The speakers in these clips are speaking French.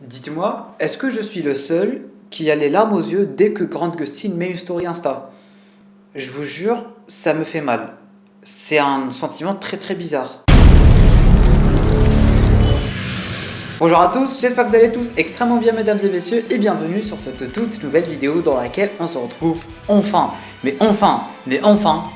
Dites-moi, est-ce que je suis le seul qui a les larmes aux yeux dès que Grant Gustin met une story Insta? Je vous jure, ça me fait mal. C'est un sentiment très très bizarre. Bonjour à tous, j'espère que vous allez tous extrêmement bien mesdames et messieurs et bienvenue sur cette toute nouvelle vidéo dans laquelle on se retrouve enfin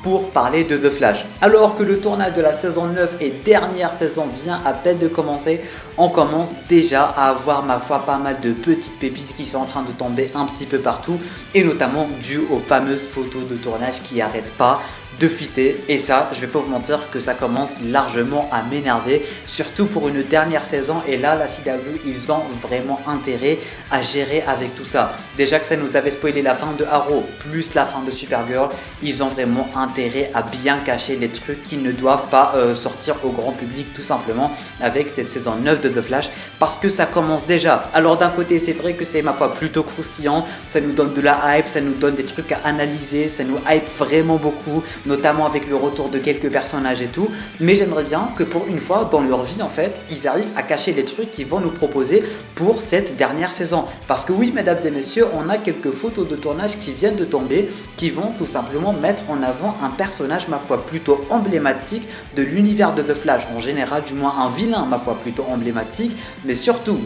pour parler de The Flash. Alors que le tournage de la saison 9 et dernière saison vient à peine de commencer, on commence déjà à avoir ma foi pas mal de petites pépites qui sont en train de tomber un petit peu partout et notamment dû aux fameuses photos de tournage qui n'arrêtent pas de fuiter, et ça, je vais pas vous mentir que ça commence largement à m'énerver, surtout pour une dernière saison. Et là, la CW, ils ont vraiment intérêt à gérer avec tout ça. Déjà que ça nous avait spoilé la fin de Arrow, plus la fin de Supergirl, ils ont vraiment intérêt à bien cacher les trucs qui ne doivent pas sortir au grand public, tout simplement, avec cette saison 9 de The Flash, parce que ça commence déjà. Alors d'un côté, c'est vrai que c'est ma foi plutôt croustillant, ça nous donne de la hype, ça nous donne des trucs à analyser, ça nous hype vraiment beaucoup, notamment avec le retour de quelques personnages et tout, mais j'aimerais bien que pour une fois dans leur vie en fait, ils arrivent à cacher les trucs qu'ils vont nous proposer pour cette dernière saison. Parce que oui mesdames et messieurs, on a quelques photos de tournage qui viennent de tomber, qui vont tout simplement mettre en avant un personnage ma foi plutôt emblématique de l'univers de The Flash, en général du moins un vilain ma foi plutôt emblématique, mais surtout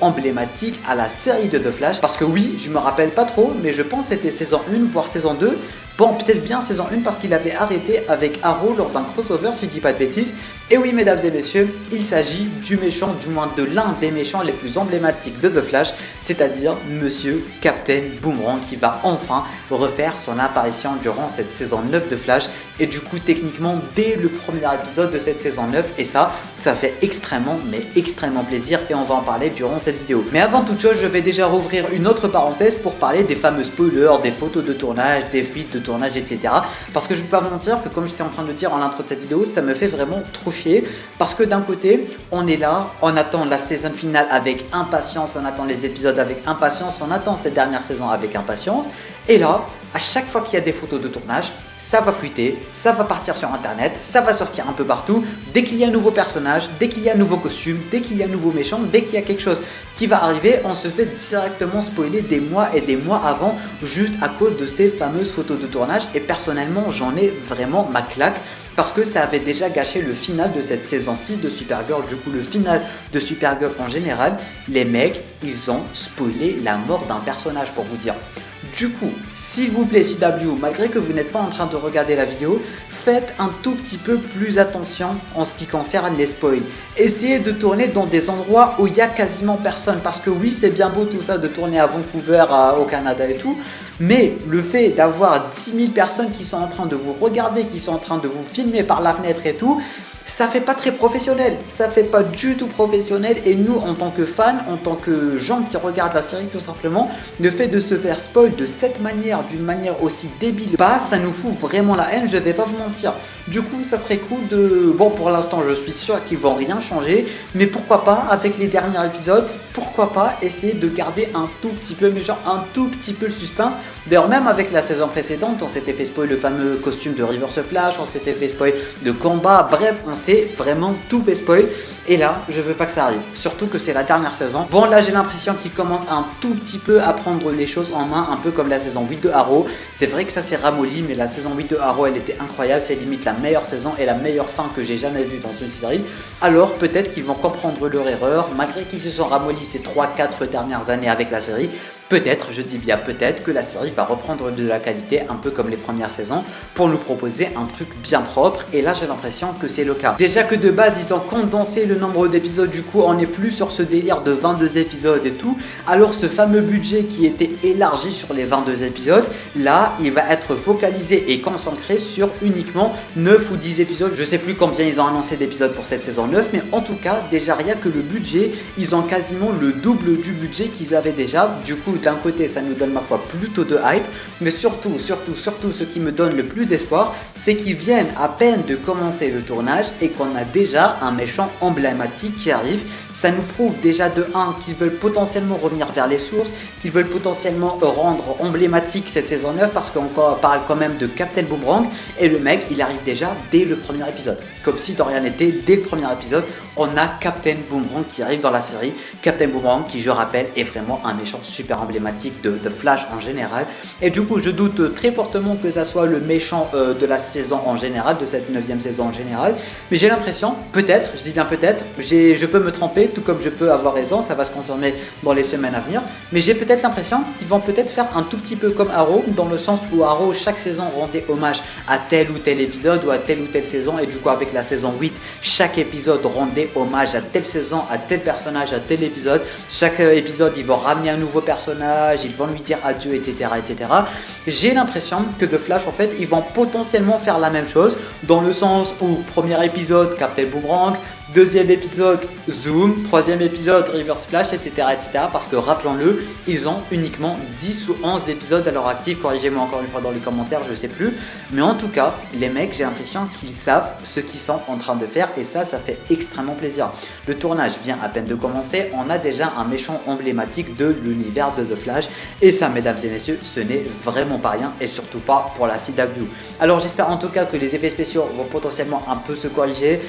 emblématique à la série de The Flash, parce que oui, je me rappelle pas trop, mais je pense que c'était saison 1 voire saison 2. Bon, peut-être bien saison 1 parce qu'il avait arrêté avec Arrow lors d'un crossover si je dis pas de bêtises. Et oui mesdames et messieurs, il s'agit du méchant, du moins de l'un des méchants les plus emblématiques de The Flash, c'est-à-dire Monsieur Captain Boomerang qui va enfin refaire son apparition durant cette saison 9 de Flash. Et du coup techniquement dès le premier épisode de cette saison 9, et ça fait extrêmement plaisir et on va en parler durant cette vidéo. Mais avant toute chose, je vais déjà rouvrir une autre parenthèse pour parler des fameux spoilers, des photos de tournage, des fuites de tournage, etc. Parce que je ne vais pas vous mentir que comme j'étais en train de dire en l'intro de cette vidéo, ça me fait vraiment trop chier. Parce que d'un côté, on est là, on attend la saison finale avec impatience, on attend les épisodes avec impatience, on attend cette dernière saison avec impatience. Et là, à chaque fois qu'il y a des photos de tournage, ça va fuiter, ça va partir sur internet, ça va sortir un peu partout. Dès qu'il y a un nouveau personnage, dès qu'il y a un nouveau costume, dès qu'il y a un nouveau méchant, dès qu'il y a quelque chose qui va arriver, on se fait directement spoiler des mois et des mois avant, juste à cause de ces fameuses photos de tournage. Et personnellement, j'en ai vraiment ma claque, parce que ça avait déjà gâché le final de cette saison 6 de Supergirl. Du coup, le final de Supergirl en général, les mecs, ils ont spoilé la mort d'un personnage pour vous dire. Du coup, s'il vous plaît CW, malgré que vous n'êtes pas en train de regarder la vidéo, faites un tout petit peu plus attention en ce qui concerne les spoils. Essayez de tourner dans des endroits où il n'y a quasiment personne, parce que oui, c'est bien beau tout ça de tourner à Vancouver, au Canada et tout, mais le fait d'avoir 10 000 personnes qui sont en train de vous regarder, qui sont en train de vous filmer par la fenêtre et tout, ça fait pas très professionnel, ça fait pas du tout professionnel. Et nous en tant que fans, en tant que gens qui regardent la série tout simplement, le fait de se faire spoil de cette manière, d'une manière aussi débile, bah ça nous fout vraiment la haine, je vais pas vous mentir. Du coup ça serait cool de... Bon pour l'instant je suis sûr qu'ils vont rien changer, mais pourquoi pas avec les derniers épisodes, pourquoi pas essayer de garder un tout petit peu, mais genre un tout petit peu le suspense. D'ailleurs même avec la saison précédente, on s'était fait spoil le fameux costume de Reverse Flash, on s'était fait spoil de combat, bref on s'est vraiment tout fait spoil. Et là je veux pas que ça arrive, surtout que c'est la dernière saison. Bon là j'ai l'impression qu'il commence un tout petit peu à prendre les choses en main, un peu comme la saison 8 de Arrow. C'est vrai que ça s'est ramolli, mais la saison 8 de Arrow elle était incroyable, c'est limite la meilleure saison et la meilleure fin que j'ai jamais vue dans une série. Alors peut-être qu'ils vont comprendre leur erreur, malgré qu'ils se sont ramollis ces 3-4 dernières années avec la série. Peut-être, je dis bien peut-être, que la série va reprendre de la qualité, un peu comme les premières saisons, pour nous proposer un truc bien propre. Et là, j'ai l'impression que c'est le cas. Déjà que de base, ils ont condensé le nombre d'épisodes, du coup, on n'est plus sur ce délire de 22 épisodes et tout. Alors, ce fameux budget qui était élargi sur les 22 épisodes, là, il va être focalisé et concentré sur uniquement 9 ou 10 épisodes. Je sais plus combien ils ont annoncé d'épisodes pour cette saison 9, mais en tout cas, déjà rien que le budget, ils ont quasiment le double du budget qu'ils avaient déjà. Du coup, coup, d'un côté, ça nous donne ma foi plutôt de hype, mais surtout, ce qui me donne le plus d'espoir, c'est qu'ils viennent à peine de commencer le tournage et qu'on a déjà un méchant emblématique qui arrive. Ça nous prouve déjà de 1 qu'ils veulent potentiellement revenir vers les sources, qu'ils veulent potentiellement rendre emblématique cette saison 9 parce qu'on parle quand même de Captain Boomerang et le mec, il arrive déjà dès le premier épisode. Comme si de rien n'était, dès le premier épisode, on a Captain Boomerang qui arrive dans la série. Captain Boomerang qui, je rappelle, est vraiment un méchant super emblématique de Flash en général. Et du coup, je doute très fortement que ça soit le méchant de la saison en général, de cette 9e saison en général. Mais j'ai l'impression, peut-être, je dis bien peut-être, je peux me tromper, tout comme je peux avoir raison, ça va se confirmer dans les semaines à venir. Mais j'ai peut-être l'impression qu'ils vont peut-être faire un tout petit peu comme Arrow, dans le sens où Arrow, chaque saison, rendait hommage à tel ou tel épisode ou à telle ou telle saison. Et du coup, avec la saison 8, chaque épisode rendait hommage à telle saison, à tel personnage, à tel épisode. Chaque épisode, ils vont ramener un nouveau personnage, ils vont lui dire adieu, etc. etc. J'ai l'impression que The Flash, en fait, ils vont potentiellement faire la même chose, dans le sens où, premier épisode, Captain Boomerang, deuxième épisode, Zoom, troisième épisode, Reverse Flash, etc. etc. parce que, rappelons-le, ils ont uniquement 10 ou 11 épisodes à leur actif. Corrigez-moi encore une fois dans les commentaires, je sais plus. Mais en tout cas, les mecs, j'ai l'impression qu'ils savent ce qu'ils sont en train de faire et ça fait extrêmement plaisir. Le tournage vient à peine de commencer, on a déjà un méchant emblématique de l'univers de The Flash et ça, mesdames et messieurs, ce n'est vraiment pas rien et surtout pas pour la CW. Alors j'espère en tout cas que les effets spéciaux vont potentiellement un peu se corriger.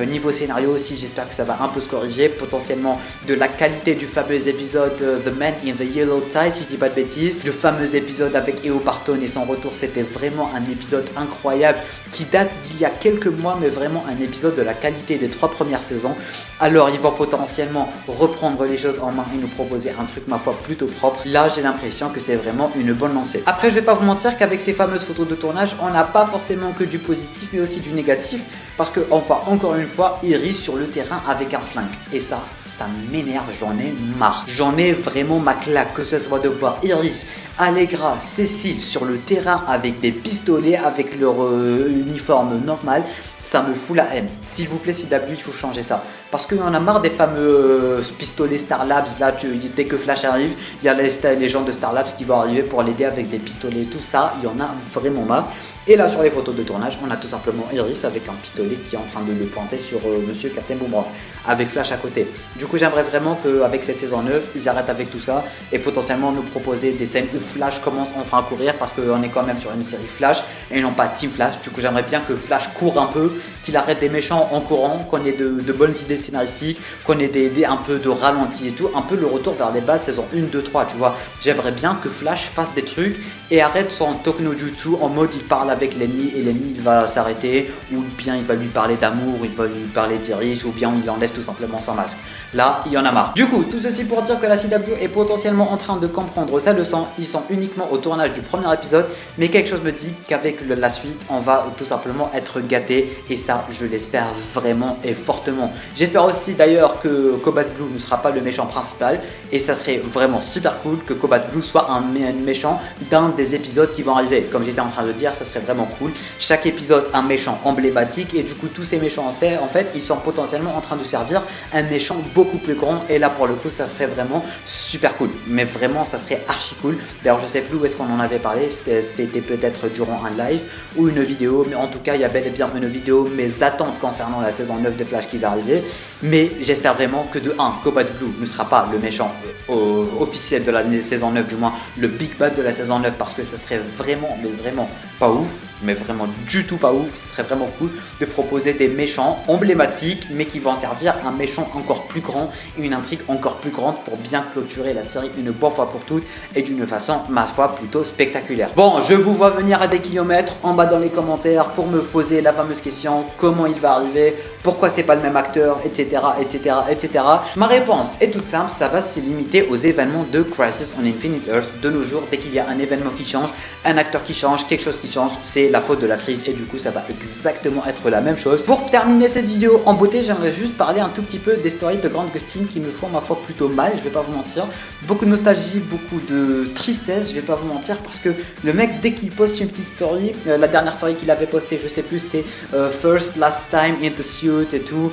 Niveau scénario aussi, j'espère que ça va un peu se corriger, potentiellement de la qualité du fameux épisode The Man in the Yellow Tie, si je dis pas de bêtises. Le fameux épisode avec Eo Parton et son retour, c'était vraiment un épisode incroyable qui date d'il y a quelques mois, mais vraiment un épisode de la qualité des 3 premières saisons. Alors ils vont potentiellement reprendre les choses en main et nous proposer un truc, ma foi, plutôt propre. Là, j'ai l'impression que c'est vraiment une bonne lancée. Après, je vais pas vous mentir qu'avec ces fameuses photos de tournage, on n'a pas forcément que du positif, mais aussi du négatif, parce que on voit encore une fois Iris sur le terrain avec un flingue. Et ça m'énerve, j'en ai marre. J'en ai vraiment ma claque, que ce soit de voir Iris, Allegra, Cécile sur le terrain avec des pistolets, avec leur uniforme normal. Ça me fout la haine. S'il vous plaît, CW, il faut changer ça. Parce qu'on a marre des fameux pistolets Star Labs. Là, dès que Flash arrive, il y a les gens de Star Labs qui vont arriver pour l'aider avec des pistolets. Tout ça, il y en a vraiment marre. Et là, sur les photos de tournage, on a tout simplement Iris avec un pistolet qui est en train de le pointer sur Monsieur Captain Boomerang, avec Flash à côté. Du coup, j'aimerais vraiment qu'avec cette saison 9, ils arrêtent avec tout ça et potentiellement nous proposer des scènes où Flash commence enfin à courir, parce qu'on est quand même sur une série Flash et non pas Team Flash. Du coup, j'aimerais bien que Flash court un peu, qu'il arrête des méchants en courant, qu'on ait de bonnes idées scénaristiques, qu'on ait un peu de ralenti et tout, un peu le retour vers les bases saison 1, 2, 3, tu vois. J'aimerais bien que Flash fasse des trucs et arrête son Tokno-jutsu en mode il parle avec l'ennemi et l'ennemi il va s'arrêter, ou bien il va lui parler d'amour, il va lui parler d'Iris, ou bien il enlève tout simplement son masque. Là, il y en a marre. Du coup, tout ceci pour dire que la CW est potentiellement en train de comprendre sa leçon. Ils sont uniquement au tournage du premier épisode, mais quelque chose me dit qu'avec la suite, on va tout simplement être gâté et ça, je l'espère vraiment et fortement. J'espère aussi d'ailleurs que Cobalt Blue ne sera pas le méchant principal et ça serait vraiment super cool que Cobalt Blue soit un méchant d'un des épisodes qui vont arriver. Comme j'étais en train de dire, ça serait vraiment cool. Chaque épisode un méchant emblématique et du coup tous ces méchants en fait ils sont potentiellement en train de servir un méchant beaucoup plus grand et là pour le coup ça serait vraiment super cool, mais vraiment ça serait archi cool. D'ailleurs je sais plus où est-ce qu'on en avait parlé, c'était peut-être durant un live ou une vidéo, mais en tout cas il y a bel et bien une vidéo, mes attentes concernant la saison 9 de Flash qui va arriver. Mais j'espère vraiment que de 1, Cobalt Blue ne sera pas le méchant officiel de la saison 9, du moins le big bad de la saison 9, parce que ça serait vraiment, mais vraiment pas ouf, mais vraiment du tout pas ouf. Ce serait vraiment cool de proposer des méchants emblématiques mais qui vont servir un méchant encore plus grand et une intrigue encore plus grande pour bien clôturer la série une bonne fois pour toutes et d'une façon, ma foi, plutôt spectaculaire. Bon, je vous vois venir à des kilomètres en bas dans les commentaires pour me poser la fameuse question: comment il va arriver, pourquoi c'est pas le même acteur, etc, etc, etc. Ma réponse est toute simple, ça va se limiter aux événements de Crisis on Infinite Earths. De nos jours, dès qu'il y a un événement qui change, un acteur qui change, quelque chose qui change, c'est la faute de l'actrice et du coup ça va exactement être la même chose. Pour terminer cette vidéo en beauté, j'aimerais juste parler un tout petit peu des stories de Grant Gustin qui me font ma foi plutôt mal, je vais pas vous mentir. Beaucoup de nostalgie, beaucoup de tristesse, je vais pas vous mentir, parce que le mec, dès qu'il poste une petite story, la dernière story qu'il avait postée, je sais plus, c'était first last time in the suit et tout,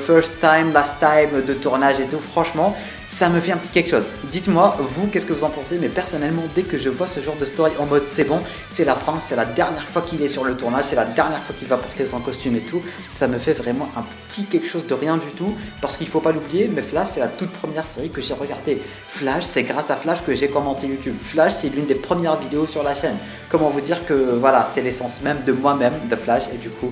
first time last time de tournage et tout, franchement ça me fait un petit quelque chose. Dites-moi, vous, qu'est-ce que vous en pensez? Mais personnellement, dès que je vois ce genre de story en mode c'est bon, c'est la fin, c'est la dernière fois qu'il est sur le tournage, c'est la dernière fois qu'il va porter son costume et tout, ça me fait vraiment un petit quelque chose de rien du tout, parce qu'il faut pas l'oublier, mais Flash, c'est la toute première série que j'ai regardée. Flash, c'est grâce à Flash que j'ai commencé YouTube. Flash, c'est l'une des premières vidéos sur la chaîne. Comment vous dire que voilà, c'est l'essence même de moi-même, de Flash, et du coup,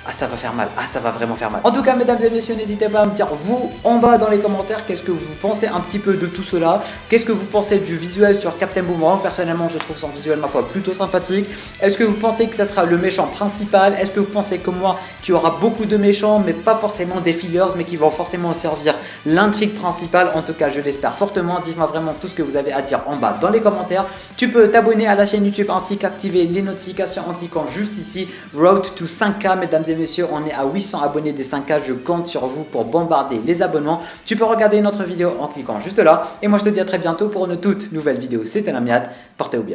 ah ça va faire mal, ah ça va vraiment faire mal. En tout cas, mesdames et messieurs, n'hésitez pas à me dire, vous, en bas dans les commentaires, qu'est-ce que vous pensez un petit peu de tout cela? Qu'est-ce que vous pensez du visuel sur Captain Boomerang? Personnellement, je trouve son visuel, ma foi, plutôt sympathique. Est-ce que vous pensez que ça sera le méchant principal? Est-ce que vous pensez comme moi qu'il y aura beaucoup de méchants, mais pas forcément des fillers, mais qui vont forcément servir l'intrigue principale? En tout cas, je l'espère fortement. Dites-moi vraiment tout ce que vous avez à dire en bas dans les commentaires. Tu peux t'abonner à la chaîne YouTube ainsi qu'activer les notifications en cliquant juste ici. Road to 5K, mesdames et messieurs, on est à 800 abonnés des 5K. Je compte sur vous pour bombarder les abonnements. Tu peux regarder une autre vidéo en cliquant juste là. Et moi, je te dis à très bientôt pour une toute nouvelle vidéo. C'était Lamiat. Portez-vous bien.